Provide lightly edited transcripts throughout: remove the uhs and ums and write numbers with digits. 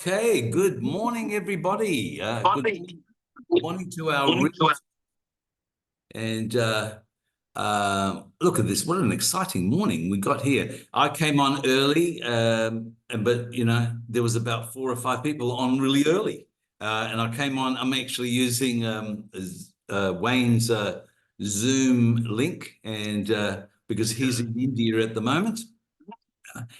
Okay, good morning, everybody. Good morning to our real and look at this. What an exciting morning we got here. I came on early, but there was about 4 or 5 people on really early, and I came on. I'm actually using Wayne's Zoom link, and because he's in India at the moment.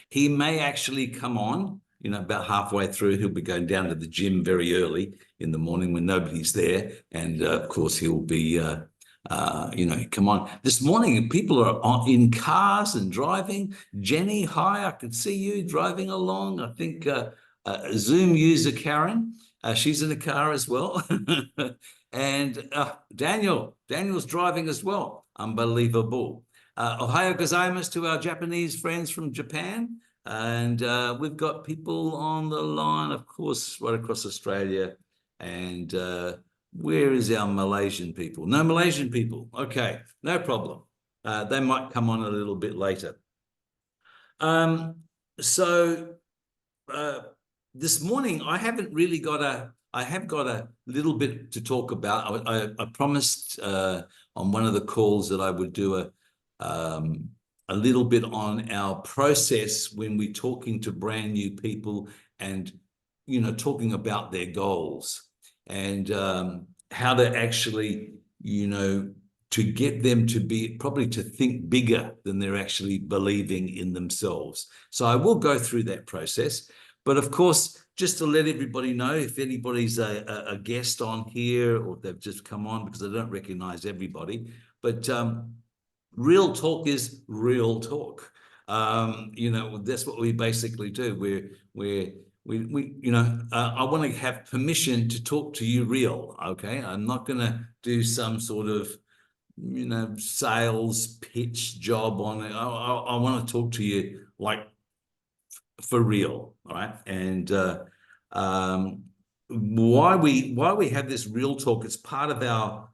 He may actually come on, about halfway through. He'll be going down to the gym very early in the morning when nobody's there. And of course, he'll be, come on. This morning, people are in cars and driving. Jenny, hi, I can see you driving along. I think Zoom user Karen, she's in the car as well. And Daniel's driving as well. Unbelievable. Ohio gozaimasu to our Japanese friends from Japan. And we've got people on the line, of course, right across Australia. And where is our Malaysian people? No Malaysian people. Okay, no problem. They might come on a little bit later. So this morning, I haven't really got I have got a little bit to talk about. I promised on one of the calls that I would do a little bit on our process when we're talking to brand new people and, talking about their goals and how to actually, to get them to be probably to think bigger than they're actually believing in themselves. So I will go through that process. But of course, just to let everybody know, if anybody's a guest on here or they've just come on, because I don't recognize everybody, but real talk is real talk. That's what we basically do. I want to have permission to talk to you real. Okay, I'm not going to do some sort of sales pitch job on it. I want to talk to you like for real, all right? And why we have this real talk, it's part of our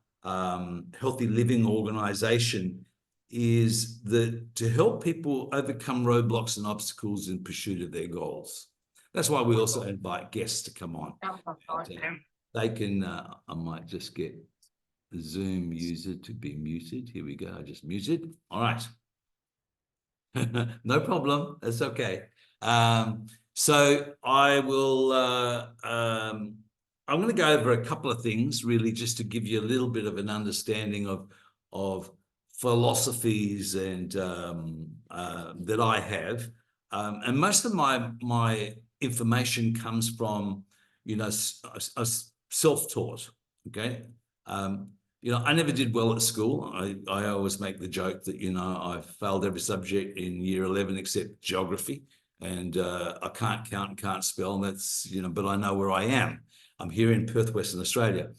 healthy living organization, is that to help people overcome roadblocks and obstacles in pursuit of their goals. That's why we also invite guests to come on. And, they can, I might just get the Zoom user to be muted. Here we go, I just muted. All right. No problem, that's okay. So I will, I'm going to go over a couple of things really just to give you a little bit of an understanding of philosophies and that I have. And most of my information comes from, self-taught, okay? I never did well at school. I always make the joke that, I failed every subject in year 11 except geography. And I can't count and can't spell. And that's, but I know where I am. I'm here in Perth, Western Australia.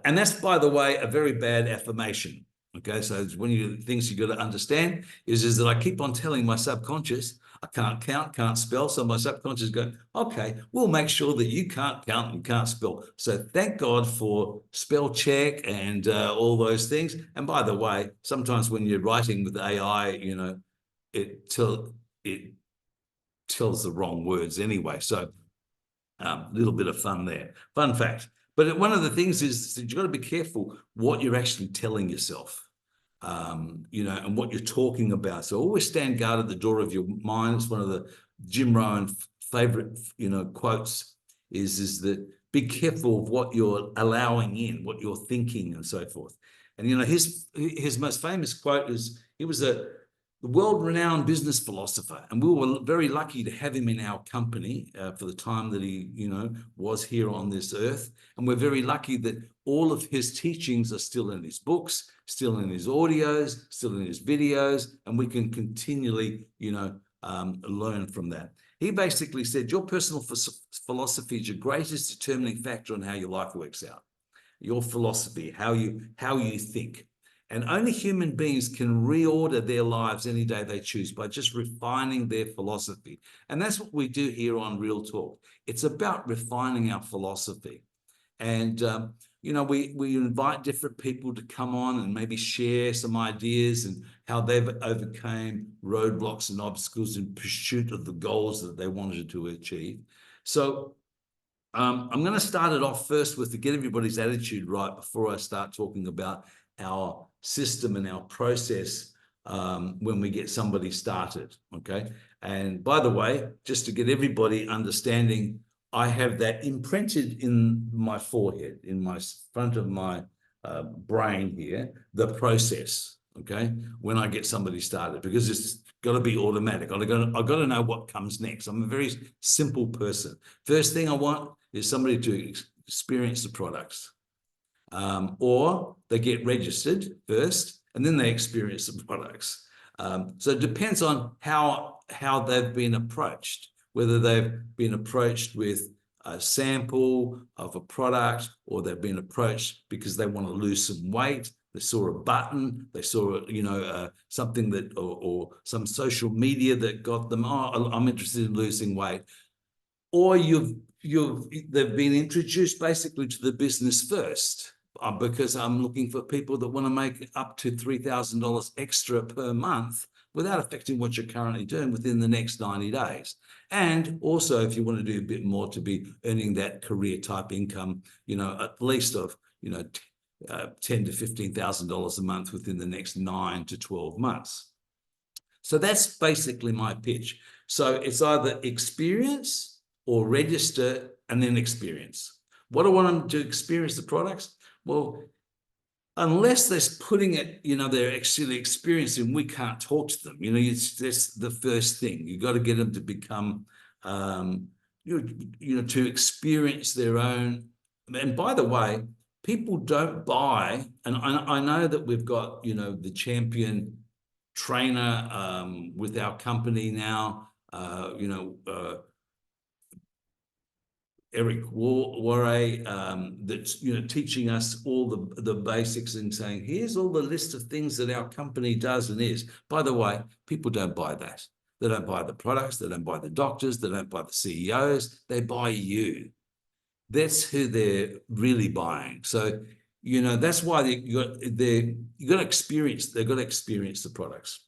And that's, by the way, a very bad affirmation. Okay, so one of the things you got to understand is that I keep on telling my subconscious, I can't count, can't spell. So my subconscious go, okay, we'll make sure that you can't count and can't spell. So thank God for spell check and all those things. And by the way, sometimes when you're writing with AI, it tells the wrong words anyway. So a little bit of fun there. Fun fact. But one of the things is that you've got to be careful what you're actually telling yourself, and what you're talking about. So always stand guard at the door of your mind. It's one of the Jim Rohn favorite, quotes is that be careful of what you're allowing in, what you're thinking and so forth. And, his most famous quote is, he was the world-renowned business philosopher, and we were very lucky to have him in our company for the time that he, was here on this earth. And we're very lucky that all of his teachings are still in his books, still in his audios, still in his videos, and we can continually, learn from that. He basically said, your personal philosophy is your greatest determining factor on how your life works out. Your philosophy, how you think. And only human beings can reorder their lives any day they choose by just refining their philosophy. And that's what we do here on Real Talk. It's about refining our philosophy. And, we invite different people to come on and maybe share some ideas and how they've overcome roadblocks and obstacles in pursuit of the goals that they wanted to achieve. So I'm going to start it off first with to get everybody's attitude right before I start talking about our system and our process when we get somebody started, okay? And by the way, just to get everybody understanding, I have that imprinted in my forehead, in my front of my brain here, the process, okay? When I get somebody started, because it's got to be automatic. I've got to know what comes next. I'm a very simple person. First thing I want is somebody to experience the products, or they get registered first and then they experience the products. So it depends on how they've been approached, whether they've been approached with a sample of a product, or they've been approached because they want to lose some weight. They saw a button, they saw, something that, or some social media that got them, oh, I'm interested in losing weight. Or they've been introduced basically to the business first, because I'm looking for people that want to make up to $3,000 extra per month without affecting what you're currently doing within the next 90 days. And also, if you want to do a bit more, to be earning that career type income, at least of, $10,000 to $15,000 a month within the next 9 to 12 months. So that's basically my pitch. So it's either experience or register and then experience. What do I want them to experience the products? Well, unless they're putting it, they're actually experiencing, we can't talk to them. That's the first thing. You've got to get them to become, to experience their own. And by the way, people don't buy, and I know that we've got, the champion trainer with our company now, Eric Warray, that's teaching us all the basics and saying, here's all the list of things that our company does and is. By the way, people don't buy that. They don't buy the products, they don't buy the doctors, they don't buy the CEOs, they buy you. That's who they're really buying. So, that's why they've got to experience the products.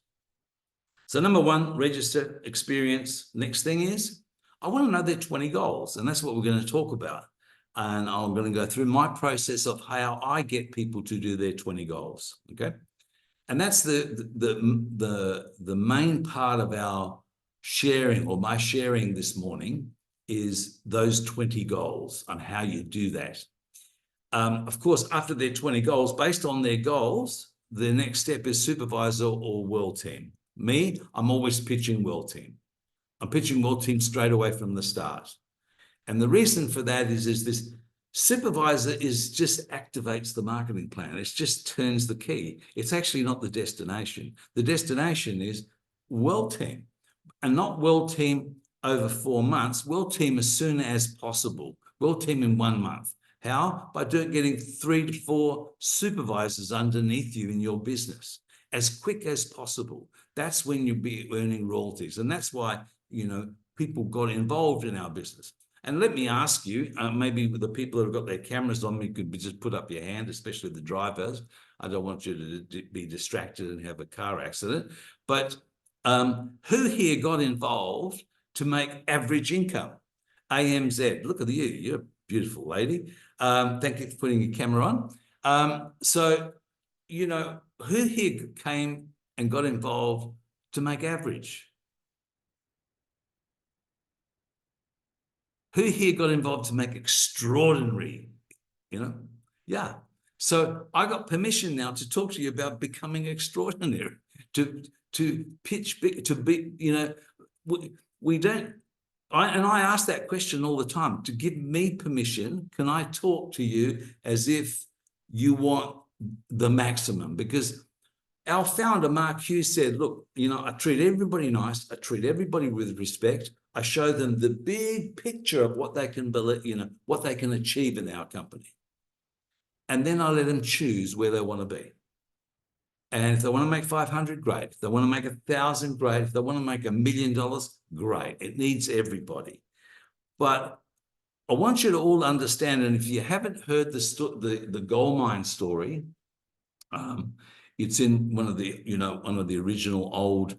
So number one, register, experience. Next thing is, I want to know their 20 goals, and that's what we're going to talk about. And I'm going to go through my process of how I get people to do their 20 goals, okay? And that's the main part of our sharing, or my sharing this morning, is those 20 goals on how you do that. Of course, after their 20 goals, based on their goals, the next step is supervisor or world team. Me, I'm always pitching world team. I'm pitching world team straight away from the start. And the reason for that is this supervisor just activates the marketing plan. It just turns the key. It's actually not the destination. The destination is world team, and not world team over 4 months, world team as soon as possible, world team in 1 month. How? By getting 3 to 4 supervisors underneath you in your business as quick as possible. That's when you'll be earning royalties. And that's why, people got involved in our business. And let me ask you, maybe with the people that have got their cameras on, you could just put up your hand, especially the drivers. I don't want you to be distracted and have a car accident. But who here got involved to make average income? AMZ, look at you, you're a beautiful lady. Thank you for putting your camera on. So, who here came and got involved to make average? Who here got involved to make extraordinary? Yeah. So I got permission now to talk to you about becoming extraordinary, to pitch big, to be, we don't. I ask that question all the time, to give me permission. Can I talk to you as if you want the maximum? Because our founder, Mark Hughes, said, look, I treat everybody nice. I treat everybody with respect. I show them the big picture of what they can believe, what they can achieve in our company. And then I let them choose where they want to be. And if they want to make 500, great. If they want to make 1,000, great. If they want to make $1 million, great. It needs everybody. But I want you to all understand, and if you haven't heard the gold mine story, it's in one of the original old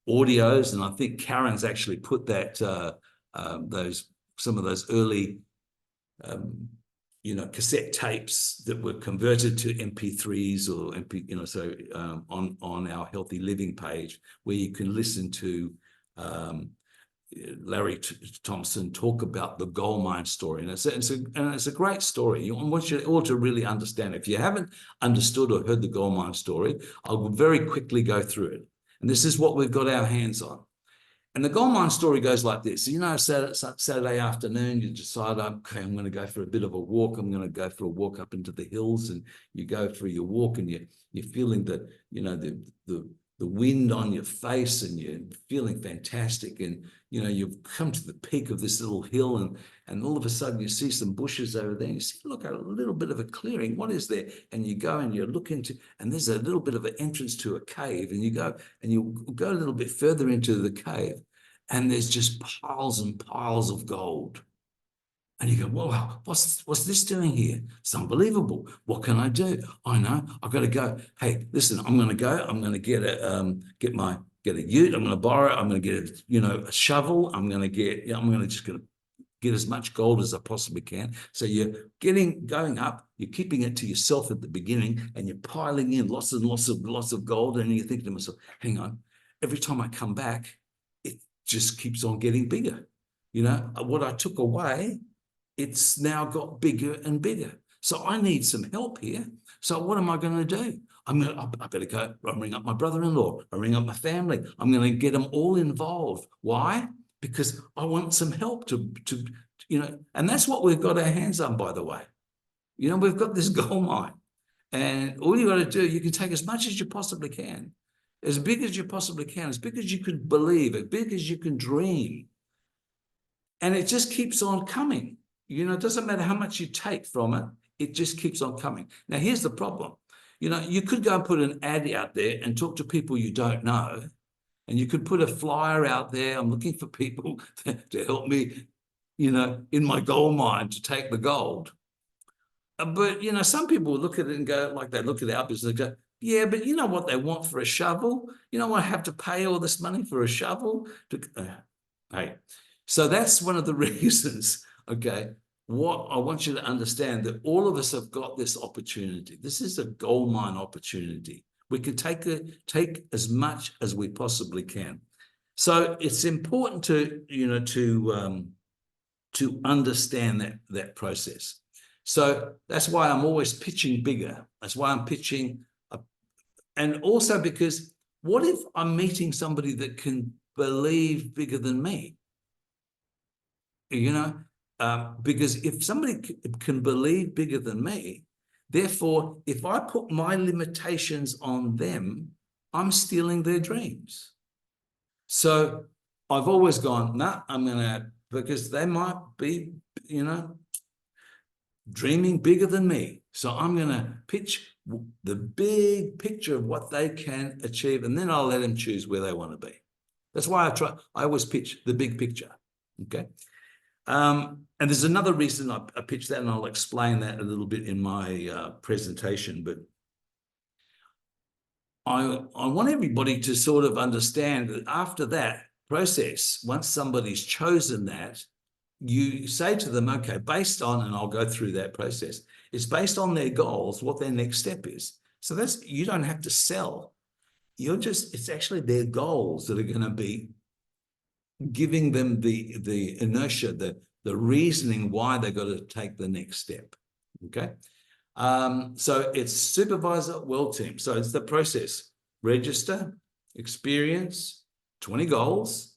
audios, and I think Karen's actually put that some of those early cassette tapes that were converted to MP3s or on our Healthy Living page, where you can listen to Larry Thompson talk about the gold mine story. And it's a great story. I want you all to really understand it. If you haven't understood or heard the gold mine story, I'll very quickly go through it. And this is what we've got our hands on. And the gold mine story goes like this. Saturday afternoon, you decide, okay, I'm going to go for a bit of a walk. I'm going to go for a walk up into the hills, and you go for your walk, and you're feeling the wind on your face, and you're feeling fantastic. And, you've come to the peak of this little hill, and all of a sudden you see some bushes over there, and you see, look, a little bit of a clearing. What is there? And you go and you look into, and there's a little bit of an entrance to a cave, and you go a little bit further into the cave, and there's just piles and piles of gold. And you go, wow, what's this doing here? It's unbelievable. What can I do? I know, I've got to go. Hey, listen, I'm going to go. I'm going to get a ute. I'm going to borrow it. I'm going to get a shovel. I'm going to just get as much gold as I possibly can. So you're going up. You're keeping it to yourself at the beginning, and you're piling in lots and lots of gold. And you think to myself, hang on, every time I come back, it just keeps on getting bigger. What I took away, it's now got bigger and bigger. So I need some help here. So what am I going to do? I better go. I'll ring up my brother-in-law. I'll ring up my family. I'm going to get them all involved. Why? Because I want some help to and that's what we've got our hands on, by the way. We've got this gold mine, and all you got to do, you can take as much as you possibly can, as big as you possibly can, as big as you can believe, as big as you can dream. And it just keeps on coming. It doesn't matter how much you take from it, it just keeps on coming. Now, here's the problem. You could go and put an ad out there and talk to people you don't know, and you could put a flyer out there. I'm looking for people to help me, in my gold mine to take the gold. But, some people look at it and go, like they look at our business and go, yeah, but you know what they want for a shovel? I have to pay all this money for a shovel? Hey, so that's one of the reasons. Okay, what I want you to understand, that all of us have got this opportunity. This is a gold mine opportunity. We can take as much as we possibly can. So it's important to understand that process. So that's why I'm always pitching bigger. That's why I'm pitching, and also because what if I'm meeting somebody that can believe bigger than me? Because if somebody can believe bigger than me, therefore, if I put my limitations on them, I'm stealing their dreams. So I've always gone, nah, because they might be, dreaming bigger than me. So I'm going to pitch the big picture of what they can achieve, and then I'll let them choose where they want to be. That's why I always pitch the big picture. Okay. And there's another reason I pitch that, and I'll explain that a little bit in my presentation. But I want everybody to sort of understand that after that process, once somebody's chosen that, you say to them, okay, based on, and I'll go through that process, it's based on their goals, what their next step is. So you don't have to sell. It's actually their goals that are going to be giving them the inertia, the reasoning why they got to take the next step. Okay. So it's supervisor, well team. So it's the process: register, experience, 20 goals,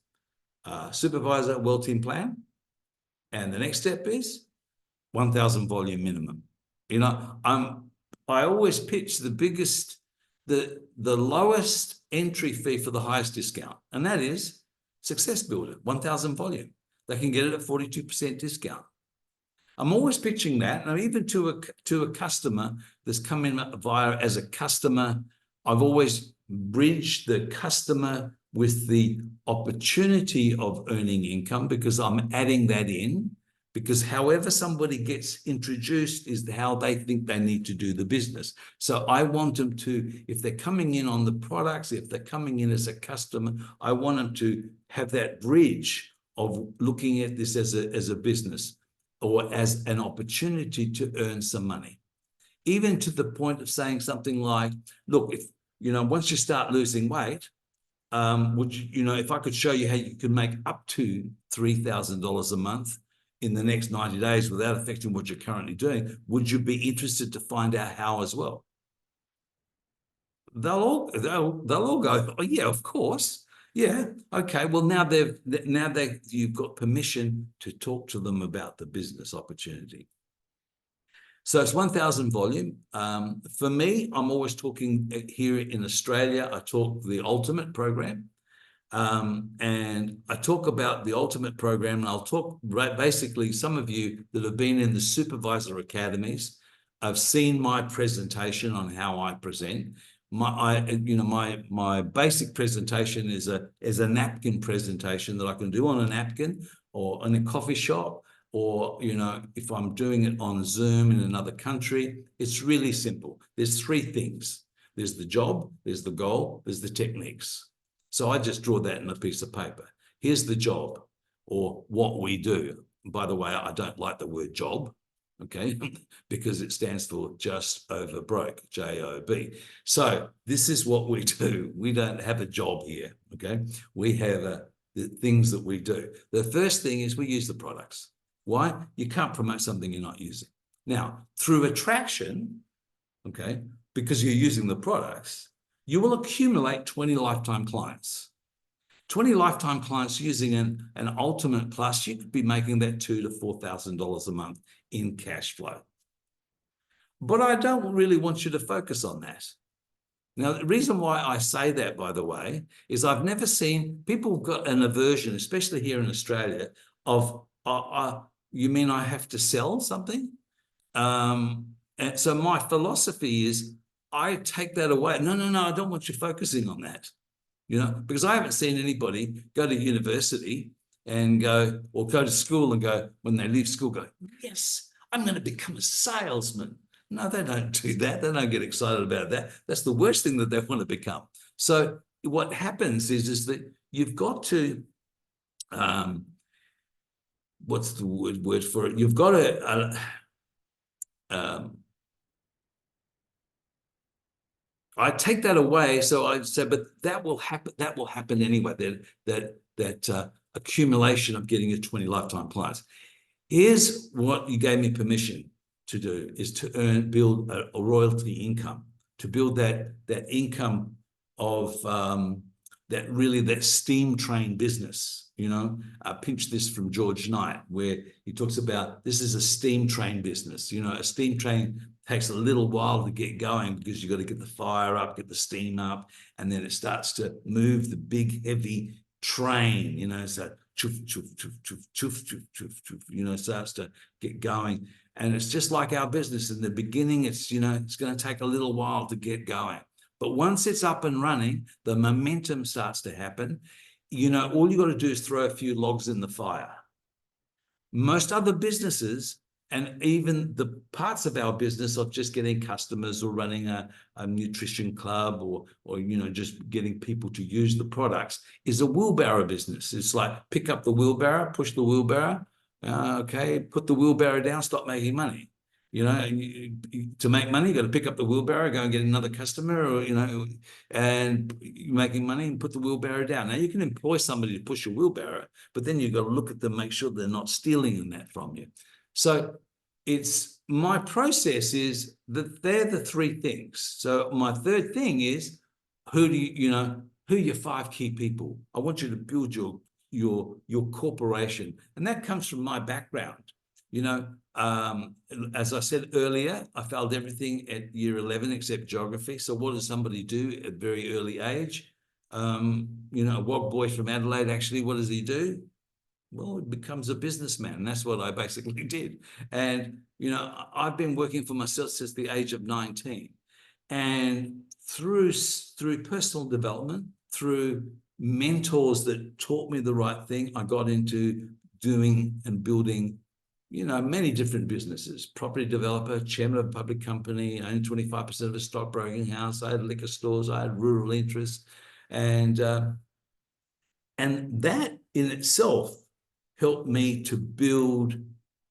supervisor, well team plan. And the next step is 1,000 volume minimum. I always pitch the lowest entry fee for the highest discount, and that is Success Builder, 1,000 volume. They can get it at 42% discount. I'm always pitching that, and even to a customer that's come in as a customer, I've always bridged the customer with the opportunity of earning income, because I'm adding that in, because however somebody gets introduced is how they think they need to do the business. So I want them to, if they're coming in on the products, if they're coming in as a customer, I want them to have that bridge of looking at this as a business. or as an opportunity to earn some money, even to the point of saying something like, look, if, once you start losing weight, would you, if I could show you how you could make up to $3,000 a month in the next 90 days without affecting what you're currently doing, would you be interested to find out how as well? They'll all go, oh yeah, of course. Yeah, okay. Well, now you've got permission to talk to them about the business opportunity. So it's 1,000 volume. For me, I'm always talking here in Australia. I talk the ultimate program. And I talk about the ultimate program, and I'll talk basically, some of you that have been in the supervisor academies, I've seen my presentation on how I present. My basic presentation is a napkin presentation that I can do on a napkin or in a coffee shop, or if I'm doing it on Zoom in another country. It's really simple. There's three things. There's the job, there's the goal, there's the techniques. So I just draw that in a piece of paper. Here's the job, or what we do. By the way, I don't like the word job, okay, because it stands for just over broke, J-O-B. So this is what we do. We don't have a job here, okay? We have the things that we do. The first thing is we use the products. Why? You can't promote something you're not using. Now, through attraction, okay, because you're using the products, you will accumulate 20 lifetime clients. 20 lifetime clients using an Ultimate Plus, you could be making that $2,000 to $4,000 a month in cash flow. But I don't really want you to focus on that. Now, the reason why I say that, by the way, is I've never seen people got an aversion, especially here in Australia, of, you mean I have to sell something? And so my philosophy is, I take that away. No, I don't want you focusing on that, because I haven't seen anybody go to university and go, or go to school and go, when they leave school, go, yes, I'm going to become a salesman. No, they don't do that. They don't get excited about that. That's the worst thing that they want to become. So what happens is that you've got to, what's the word for it? You've got to, I take that away. So I say, but that will happen. That will happen anyway. That accumulation of getting your 20 lifetime clients. Here's what you gave me permission to do: is to build a royalty income, to build that income of that steam train business. I pinched this from George Knight, where he talks about this is a steam train business. A steam train takes a little while to get going because you've got to get the fire up, get the steam up, and then it starts to move the big, heavy train, so choof, choof, choof, choof, choof, choof, choof, choof, starts to get going. And it's just like our business. In the beginning, it's going to take a little while to get going. But once it's up and running, the momentum starts to happen. All you got to do is throw a few logs in the fire. Most other businesses, and even the parts of our business of just getting customers or running a nutrition club or just getting people to use the products, is a wheelbarrow business. It's like pick up the wheelbarrow, push the wheelbarrow, okay, put the wheelbarrow down, stop making money. To make money, you got to pick up the wheelbarrow, go and get another customer, or and you're making money and put the wheelbarrow down. Now you can employ somebody to push a wheelbarrow, but then you've got to look at them, make sure they're not stealing that from you. So it's my process is that they're the three things. So my third thing is, who are your 5 key people? I want you to build your corporation, and that comes from my background. As I said earlier, I failed everything at year 11 except geography. So what does somebody do at a very early age? A wog boy from Adelaide, actually, what does he do? Well, he becomes a businessman. And that's what I basically did. And, I've been working for myself since the age of 19. And through personal development, through mentors that taught me the right thing, I got into doing and building many different businesses: property developer, chairman of a public company, owned 25% of a stockbroking house. I had liquor stores, I had rural interests. And that in itself helped me to build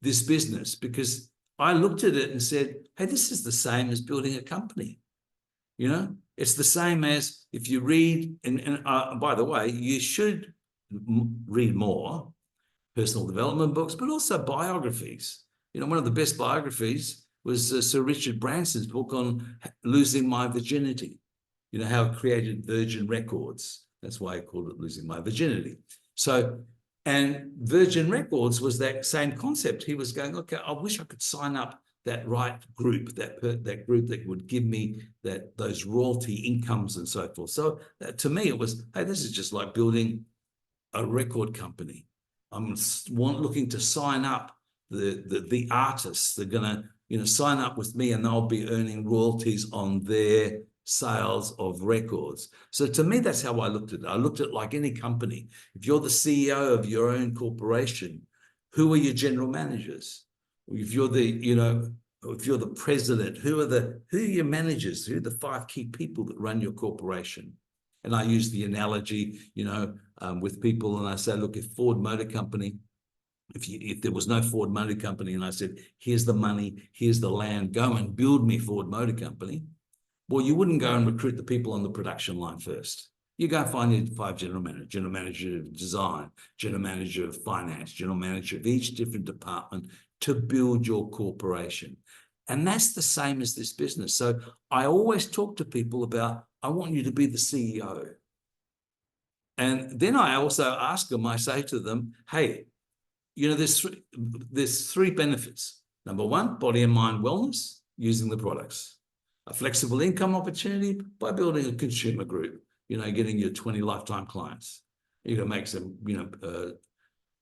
this business because I looked at it and said, hey, this is the same as building a company. You know, it's the same as if you read, and by the way, you should read more personal development books, but also biographies. You know, one of the best biographies was Sir Richard Branson's book on losing my virginity. You know, how it created Virgin Records. That's why I called it Losing My Virginity. So, and Virgin Records was that same concept. He was going, okay, I wish I could sign up that right group, that group that would give me those royalty incomes and so forth. So to me, it was, hey, this is just like building a record company. I'm looking to sign up the artists. They're going to sign up with me, and they'll be earning royalties on their sales of records. So to me, that's how I looked at it. I looked at it like any company. If you're the CEO of your own corporation, who are your general managers? If you're if you're the president, who are your managers? Who are the 5 key people that run your corporation? And I use the analogy, with people, and I say, look, if Ford Motor Company, if there was no Ford Motor Company, and I said, here's the money, here's the land, go and build me Ford Motor Company. Well, you wouldn't go and recruit the people on the production line first. You go and find your 5 general manager of design, general manager of finance, general manager of each different department to build your corporation. And that's the same as this business. So I always talk to people about, I want you to be the CEO. And then I also ask them, I say to them, hey, there's 3 benefits. Number 1, body and mind wellness using the products. A flexible income opportunity by building a consumer group, getting your 20 lifetime clients. You're going to make some,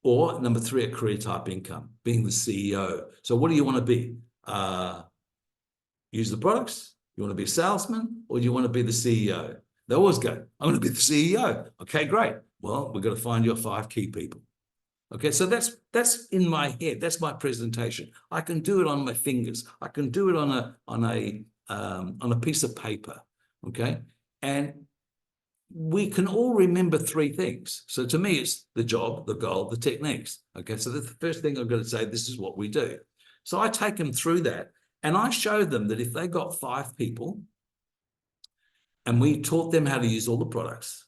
or number 3, a career type income, being the CEO. So what do you want to be? Use the products? You want to be a salesman, or do you want to be the CEO? They always go, I'm going to be the CEO. Okay, great. Well, we've got to find your 5 key people. Okay, so that's in my head. That's my presentation. I can do it on my fingers. I can do it on a piece of paper. Okay, and we can all remember 3 things. So to me, it's the job, the goal, the techniques. Okay, so that's the first thing I've got to say. This is what we do. So I take them through that, and I show them that if they got 5 people, and we taught them how to use all the products,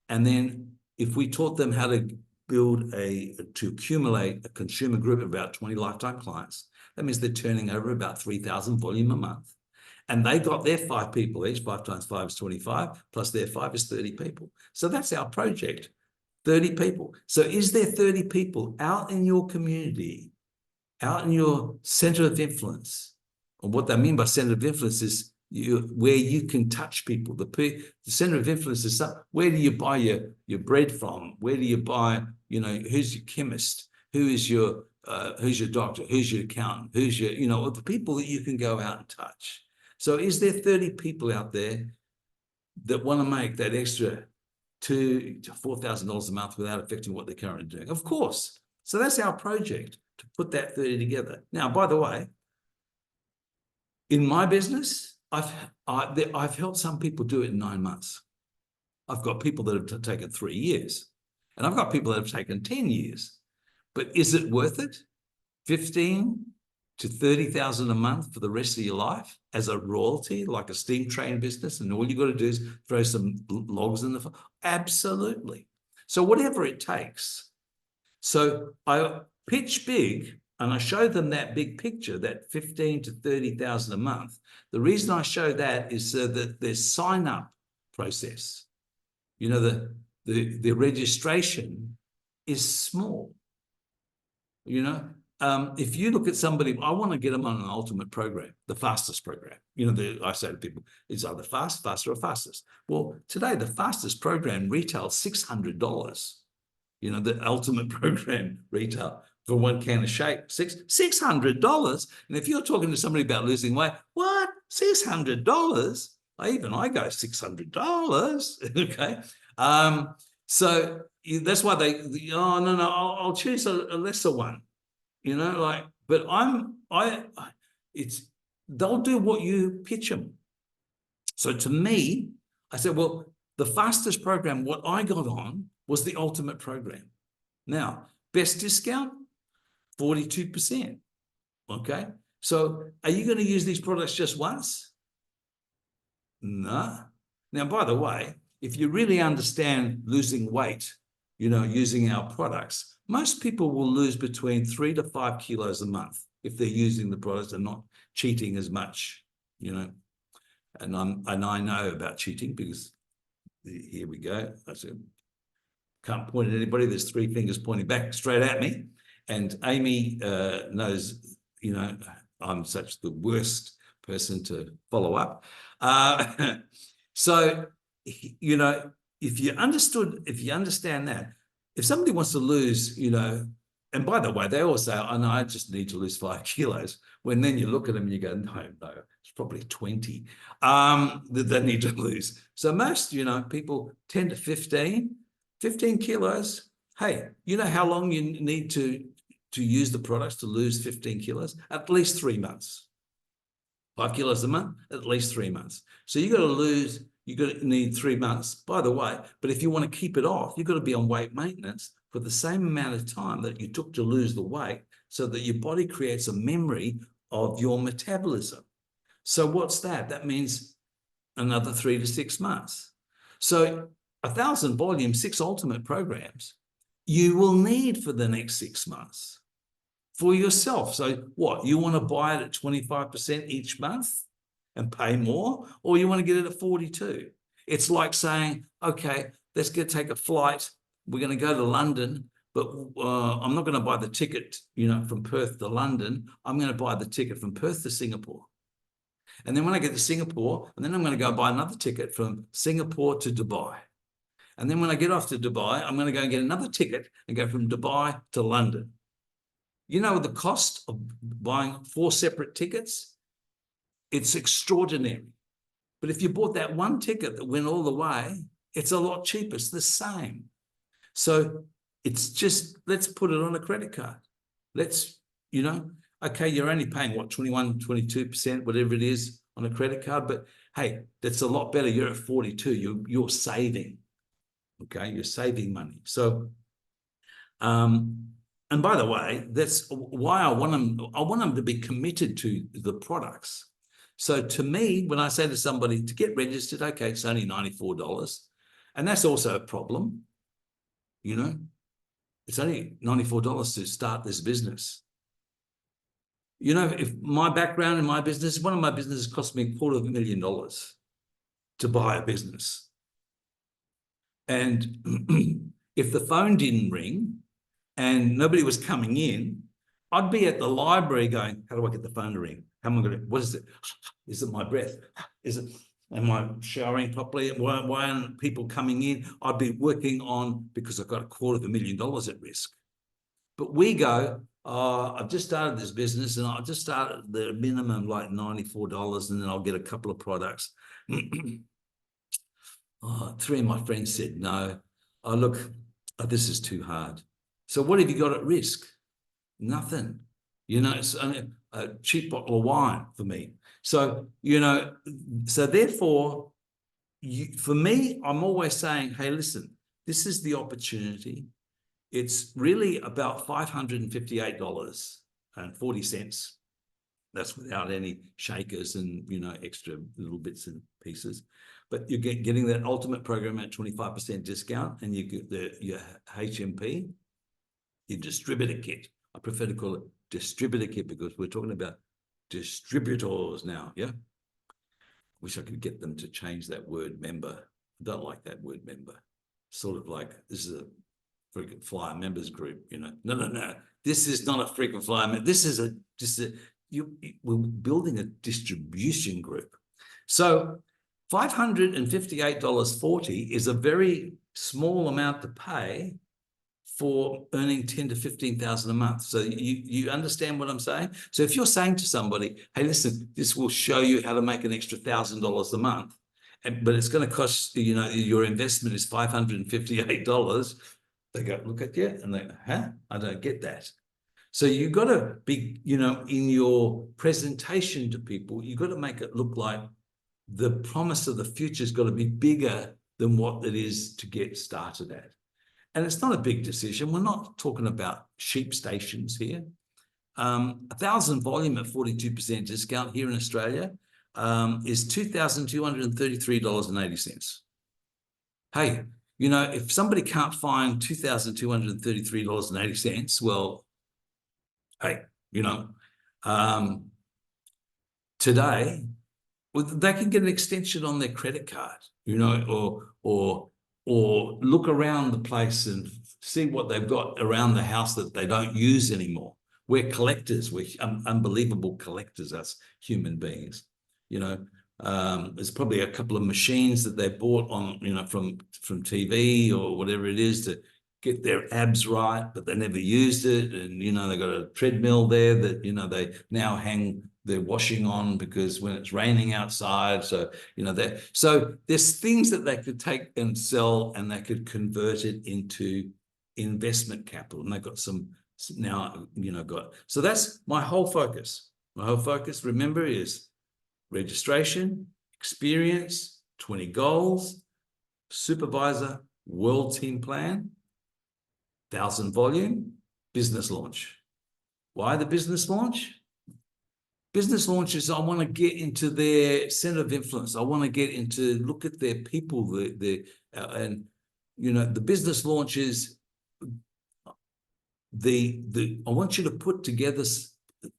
and then if we taught them how to to accumulate a consumer group of about 20 lifetime clients, that means they're turning over about 3,000 volume a month. And they got their 5 people each. 5 times 5 is 25, plus their 5 is 30 people. So that's our project, 30 people. So is there 30 people out in your community, out in your center of influence? And what they mean by center of influence is where you can touch people. The center of influence is where do you buy your bread from? Where do you buy, who's your chemist? Who's your doctor? Who's your accountant? Who's your, the people that you can go out and touch. So is there 30 people out there that want to make that extra $2,000 to $4,000 a month without affecting what they're currently doing? Of course. So that's our project, to put that 30 together. Now, by the way, in my business, I've helped some people do it in 9 months. I've got people that have taken 3 years, and I've got people that have taken 10 years. But is it worth it? 15 to 30,000 a month for the rest of your life as a royalty, like a steam train business, and all you got to do is throw some logs in the fire? Absolutely. So whatever it takes. So I pitch big, and I show them that big picture, that 15 to 30,000 a month. The reason I show that is so that their sign-up process, the registration is small. If you look at somebody, I want to get them on an ultimate program, the fastest program. I say to people, it's either fast, faster, or fastest. Well, today, the fastest program retails $600. The ultimate program retail for 1 can of shake, $600. And if you're talking to somebody about losing weight, what? $600? I go $600. Okay. So that's why no, I'll choose a lesser one. But they'll do what you pitch them. So to me, I said, well, the fastest program, what I got on was the ultimate program. Now, best discount, 42%. Okay. So are you going to use these products just once? No. Now, by the way, if you really understand losing weight, using our products, most people will lose between 3 to 5 kilos a month if they're using the products and not cheating as much, And I know about cheating because here we go. I said, can't point at anybody. There's 3 fingers pointing back straight at me. And Amy knows, I'm such the worst person to follow up. So, if you understand that, if somebody wants to lose, and by the way, they all say, oh, no, I just need to lose 5 kilos. When then you look at them and you go, no, it's probably 20 that they need to lose. So most, people 10 to 15 kilos. Hey, you know how long you need to use the products to lose 15 kilos? At least 3 months. 5 kilos a month, at least 3 months. So you got to need 3 months, by the way. But if you want to keep it off, you've got to be on weight maintenance for the same amount of time that you took to lose the weight so that your body creates a memory of your metabolism. So what's that? That means another 3 to 6 months. So 1,000 volume, 6 ultimate programs, you will need for the next 6 months for yourself. So what, you want to buy it at 25% each month and pay more, or you want to get it at 42? It's like saying, okay, let's take a flight. We're going to go to London, but I'm not going to buy the ticket, from Perth to London. I'm going to buy the ticket from Perth to Singapore. And then when I get to Singapore, and then I'm going to go buy another ticket from Singapore to Dubai. And then when I get off to Dubai, I'm going to go and get another ticket and go from Dubai to London. You know the cost of buying 4 separate tickets? It's extraordinary. But if you bought that one ticket that went all the way, it's a lot cheaper. It's the same. So it's just, let's put it on a credit card. Let's, okay, you're only paying what, 21, 22%, whatever it is on a credit card. But hey, that's a lot better. You're at 42. You're saving. Okay, you're saving money. So, and by the way, that's why I want them to be committed to the products. So to me, when I say to somebody to get registered, okay, it's only $94. And that's also a problem. It's only $94 to start this business. If my background in my business, one of my businesses cost me $250,000 to buy a business. And if the phone didn't ring and nobody was coming in, I'd be at the library going, how do I get the phone to ring? How am I going to, what is it? Is it my breath? Am I showering properly? Why aren't people coming in? I'd be working on, because I've got $250,000 at risk. But we go, I've just started this business and I just started the minimum like $94, and then I'll get a couple of products. 3 of my friends said no. Oh, look, this is too hard. So what have you got at risk? Nothing. It's only a cheap bottle of wine for me. So, so therefore, for me, I'm always saying, hey, listen, this is the opportunity. It's really about $558.40. That's without any shakers and, extra little bits and pieces. But you're getting that ultimate program at 25% discount, and you get your HMP, your distributor kit. I prefer to call it distributor kit because we're talking about distributors now, yeah? Wish I could get them to change that word member. I don't like that word member. Sort of like, this is a frequent flyer members group, No. This is not a frequent flyer member. This is we're building a distribution group. So $558.40 is a very small amount to pay for earning 10 to 15,000 a month. So you understand what I'm saying? So if you're saying to somebody, hey, listen, this will show you how to make an extra $1,000 a month, but it's going to cost, your investment is $558, they go, look at you, and they, huh? I don't get that. So you've got to be, in your presentation to people, you've got to make it look like the promise of the future has got to be bigger than what it is to get started at. And it's not a big decision. We're not talking about sheep stations here. 1,000 volume at 42% discount here in Australia is $2,233.80. Hey, you know, if somebody can't find $2,233.80, well, hey, you know, today, well, they can get an extension on their credit card, you know, or look around the place and see what they've got around the house that they don't use anymore. We're collectors. We're unbelievable collectors, us human beings. You know, there's probably a couple of machines that they bought on, you know, from TV or whatever it is to get their abs right, but they never used it. And, you know, they got a treadmill there that, you know, they now hang their washing on because when it's raining outside. So, you know, so there's things that they could take and sell and they could convert it into investment capital. And they've got some now, you know, so that's my whole focus. My whole focus, remember, is registration, experience, 20 goals, supervisor, world team plan, 1,000 volume, business launch. Why the business launch? Business launches, I want to get into their center of influence. I want to get into, look at their people, and, you know, the business launches, I want you to put together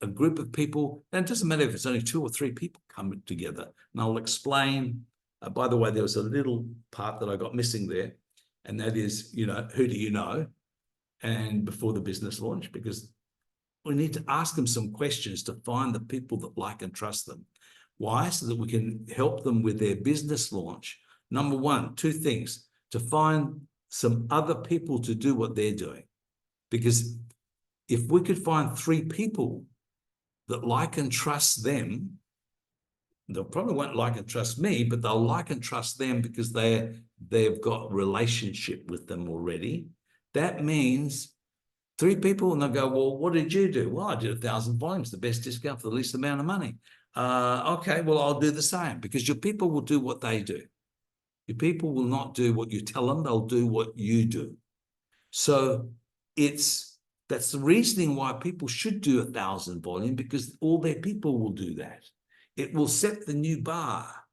a group of people, and it doesn't matter if it's only 2 or 3 people coming together. And I'll explain, by the way, there was a little part that I got missing there, and that is, you know, who do you know? And before the business launch, because we need to ask them some questions to find the people that like and trust them. Why? So that we can help them with their business launch. Number one, 2 things: to find some other people to do what they're doing. Because if we could find 3 people that like and trust them, they probably won't like and trust me, but they'll like and trust them because they've got relationship with them already. That means 3 people, and they'll go, well, what did you do? Well, I did 1,000 volumes, the best discount for the least amount of money. Okay, well, I'll do the same, because your people will do what they do. Your people will not do what you tell them, they'll do what you do. So that's the reasoning why people should do 1,000 volume, because all their people will do that. It will set the new bar.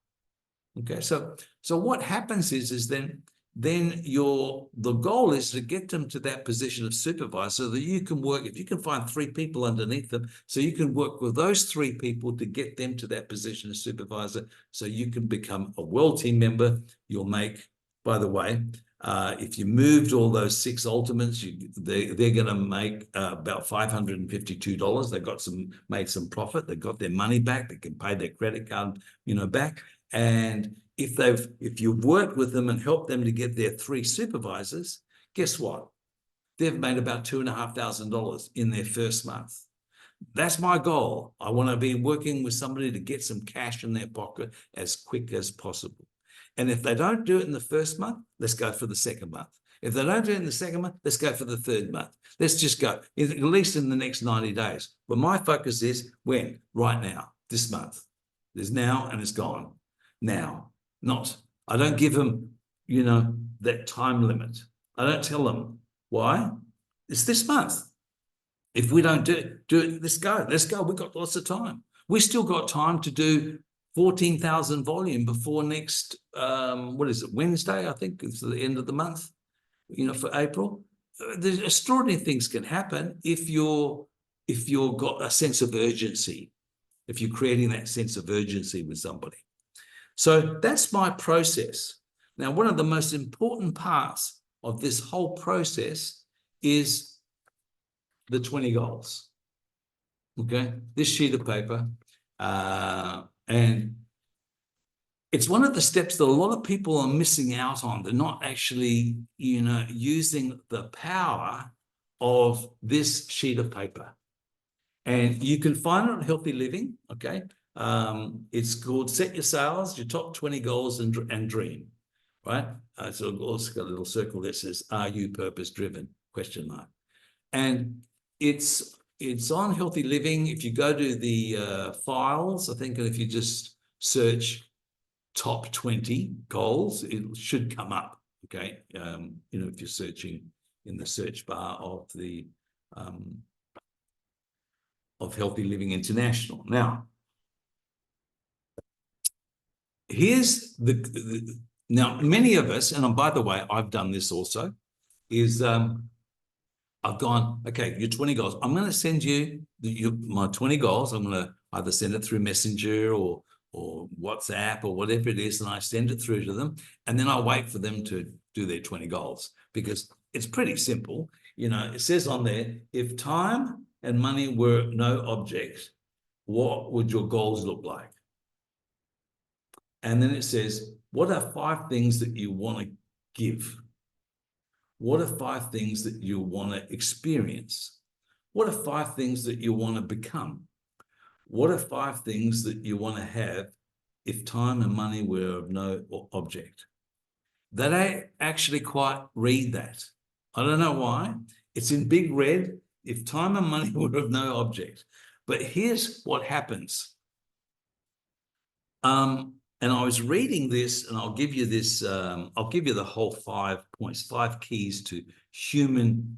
Okay, so what happens is then the goal is to get them to that position of supervisor, so that you can work, if you can find 3 people underneath them, so you can work with those 3 people to get them to that position of supervisor, so you can become a world team member. You'll make, by the way, if you moved all those 6 ultimates, they're going to make about $552. They made some profit. They got their money back. They can pay their credit card, you know, back. And if you've worked with them and helped them to get their 3 supervisors, guess what? They've made about $2,500 in their first month. That's my goal. I want to be working with somebody to get some cash in their pocket as quick as possible. And if they don't do it in the first month, let's go for the second month. If they don't do it in the second month, let's go for the third month. Let's just go, at least in the next 90 days. But my focus is when? Right now, this month. There's now and it's gone. Now, not. I don't give them, you know, that time limit. I don't tell them. Why? It's this month. If we don't do it, let's go. Let's go. We've got lots of time. We still got time to do 14,000 volume before next, what is it, Wednesday, I think it's the end of the month, you know, for April. There's extraordinary things can happen if you've got a sense of urgency, if you're creating that sense of urgency with somebody. So that's my process. Now, one of the most important parts of this whole process is the 20 goals. Okay, this sheet of paper. And it's one of the steps that a lot of people are missing out on. They're not actually, you know, using the power of this sheet of paper. And you can find it on Healthy Living, okay? It's called Set Your Sales, Your Top 20 Goals and Dream, right? So it's also got a little circle that says, are you purpose driven? ? And it's on Healthy Living. If you go to the files, I think if you just search top 20 goals, it should come up, okay? You know, if you're searching in the search bar of the of Healthy Living International. Now, here's now many of us, and by the way, I've done this also, is I've gone, okay, your 20 goals. I'm going to send you my 20 goals. I'm going to either send it through Messenger or WhatsApp or whatever it is, and I send it through to them. And then I wait for them to do their 20 goals, because it's pretty simple. You know, it says on there, if time and money were no object, what would your goals look like? And then it says, what are 5 things that you want to give? What are 5 things that you want to experience? What are 5 things that you want to become? What are 5 things that you want to have if time and money were of no object? They don't actually quite read that. I don't know why. It's in big red, if time and money were of no object. But here's what happens. And I was reading this, and I'll give you this, I'll give you the whole 5 points, 5 keys to human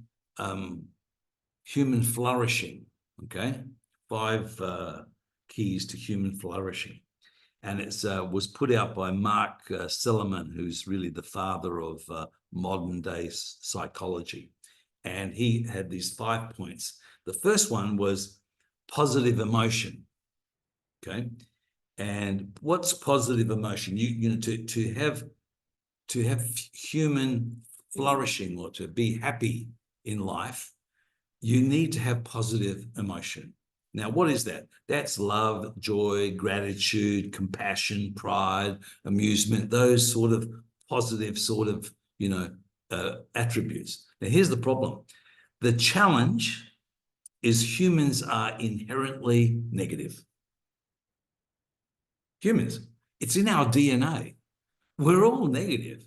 flourishing, okay? 5 keys to human flourishing. And it was put out by Mark Silliman, who's really the father of modern day psychology. And he had these 5 points. The first one was positive emotion, okay? And what's positive emotion? You know, to have human flourishing, or to be happy in life, you need to have positive emotion. Now, what is that? That's love, joy, gratitude, compassion, pride, amusement, those sort of positive sort of, you know, attributes. Now, here's the problem. The challenge is humans are inherently negative. Humans, it's in our DNA. We're all negative.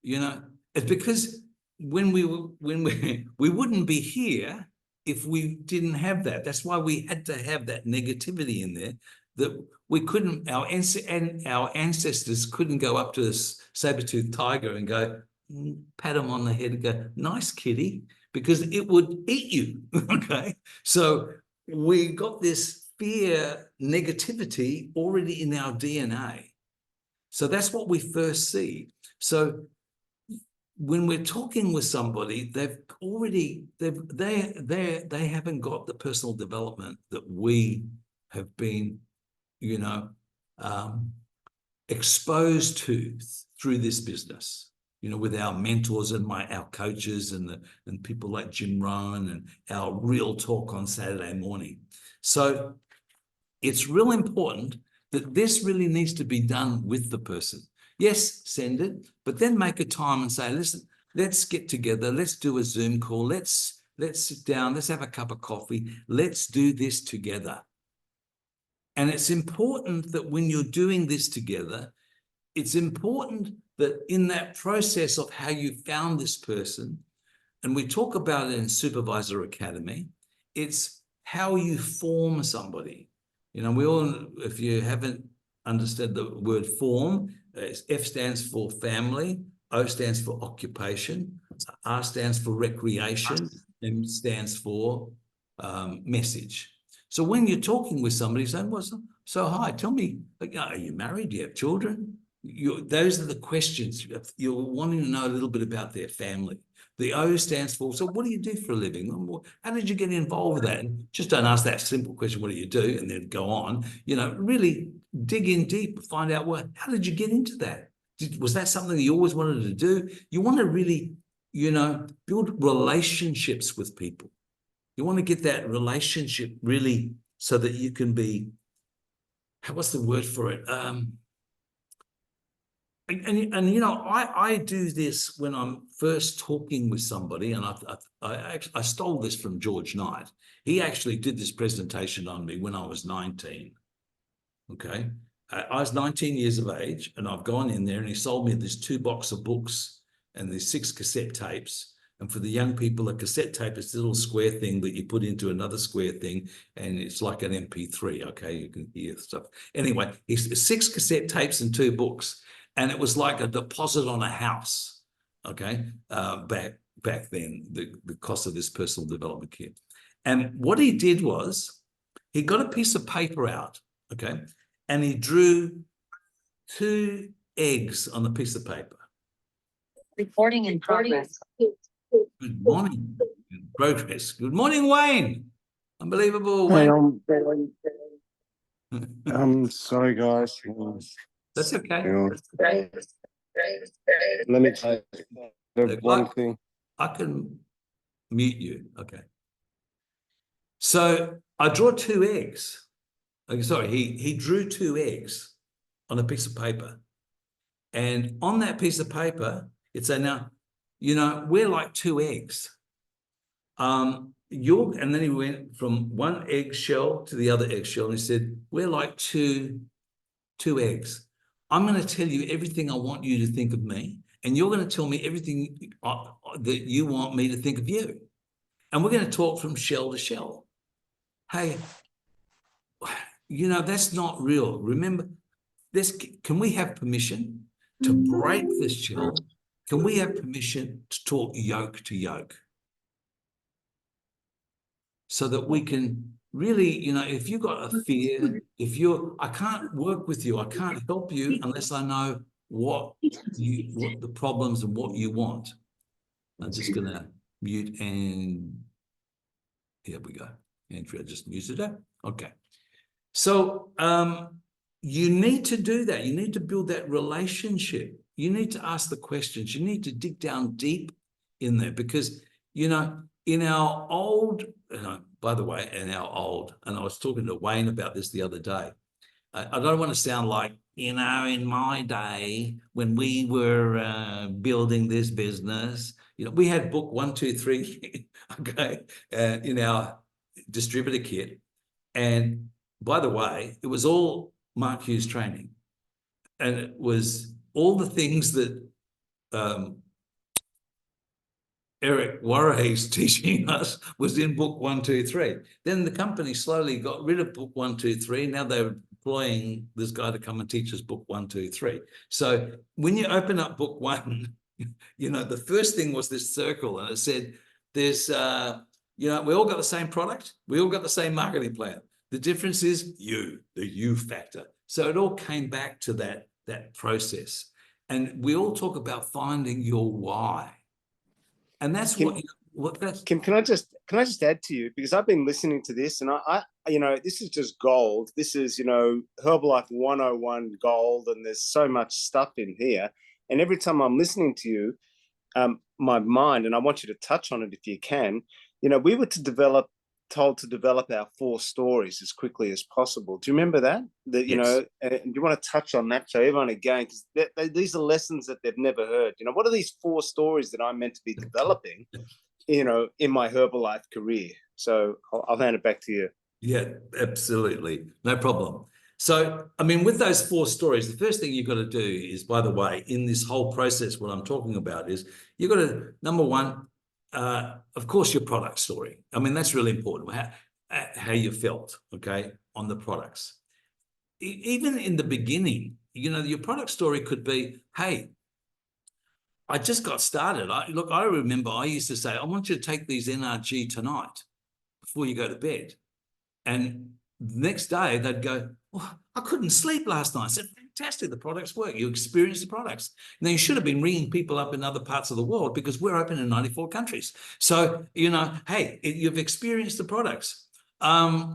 You know, it's because when we wouldn't be here if we didn't have that. That's why we had to have that negativity in there, that we couldn't, our ancestors couldn't go up to this saber-toothed tiger and go, pat him on the head and go, nice kitty, because it would eat you, okay? So we got this fear, negativity already in our DNA. So that's what we first see. So when we're talking with somebody, they haven't got the personal development that we have been, you know, exposed to through this business, you know, with our mentors and our coaches and people like Jim Rohn and our real talk on Saturday morning. So it's real important that this really needs to be done with the person. Yes, send it, but then make a time and say, listen, let's get together. Let's do a Zoom call. Let's sit down. Let's have a cup of coffee. Let's do this together. And it's important that when you're doing this together, it's important that in that process of how you found this person, and we talk about it in Supervisor Academy, it's how you form somebody. You know, we all, if you haven't understood the word form, F stands for family, O stands for occupation, R stands for recreation, M stands for message. So when you're talking with somebody saying, well, so hi, tell me, like, are you married? Do you have children? Those are the questions. You're wanting to know a little bit about their family. The O stands for, so what do you do for a living? How did you get involved with that? And just don't ask that simple question, what do you do? And then go on, you know, really dig in deep, find out, well, how did you get into that? Was that something that you always wanted to do? You want to really, you know, build relationships with people. You want to get that relationship really so that you can be, what's the word for it? And you know, I do this when I'm first talking with somebody, and I stole this from George Knight. He actually did this presentation on me when I was 19. Okay, I was 19 years of age, and I've gone in there, and he sold me this 2 box of books and these 6 cassette tapes. And for the young people, a cassette tape is a little square thing that you put into another square thing, and it's like an MP3. Okay, you can hear stuff. Anyway, it's 6 cassette tapes and 2 books. And it was like a deposit on a house, okay, back then, the cost of this personal development kit. And what he did was he got a piece of paper out, okay, and he drew 2 eggs on the piece of paper. Recording in progress. Good morning. Progress. Good morning, Wayne. Unbelievable, Hey, Wayne. I'm sorry, guys. That's okay. Hang on. Let me tell you one thing. I can mute you. Okay. So I draw 2 eggs. Sorry, he drew 2 eggs on a piece of paper. And on that piece of paper, it said, now, you know, we're like 2 eggs. And then he went from one eggshell to the other eggshell, and he said, we're like two eggs. I'm going to tell you everything I want you to think of me, and you're going to tell me everything that you want me to think of you. And we're going to talk from shell to shell. Hey, you know, that's not real. Remember, can we have permission to break this shell? Can we have permission to talk yoke to yoke? So that we can really, you know, if you've got a fear, I can't work with you, I can't help you unless I know what the problems and what you want. I'm just going to mute, and here we go. Andrea just muted her. Okay. So you need to do that. You need to build that relationship. You need to ask the questions. You need to dig down deep in there, because, you know, in our old, by the way, and I was talking to Wayne about this the other day. I don't want to sound like, you know, in my day when we were building this business, you know, we had book 1, 2, 3, okay, in our distributor kit. And by the way, it was all Mark Hughes training. And it was all the things that Eric Warray's teaching us was in book 1, 2, 3. Then the company slowly got rid of book 1, 2, 3. Now they're employing this guy to come and teach us book 1, 2, 3. So when you open up book 1, you know, the first thing was this circle, and it said, there's, you know, we all got the same product. We all got the same marketing plan. The difference is the you factor. So it all came back to that process. And we all talk about finding your why. And that's Kim, that's Kim, can I just add to you, because I've been listening to this, and I you know, this is just gold. This is, you know, Herbalife 101 gold, and there's so much stuff in here. And every time I'm listening to you, my mind, and I want you to touch on it if you can, you know, we were told to develop our 4 stories as quickly as possible. Do you remember that? You know, and you want to touch on that so everyone again, because these are lessons that they've never heard. You know, what are these 4 stories that I'm meant to be developing, you know, in my Herbalife career? So I'll hand it back to you. Yeah, absolutely. No problem. So, I mean, with those 4 stories, the first thing you've got to do is, by the way, in this whole process, what I'm talking about is you've got to, number one, of course, your product story. I mean, that's really important, how you felt, okay, on the products. Even in the beginning, you know, your product story could be, hey, I just got started. Look, I remember I used to say, I want you to take these NRG tonight before you go to bed. And the next day they'd go, oh, I couldn't sleep last night. I said, fantastic, the products work. You experience the products. Now, you should have been ringing people up in other parts of the world, because we're open in 94 countries. So, you know, hey, you've experienced the products.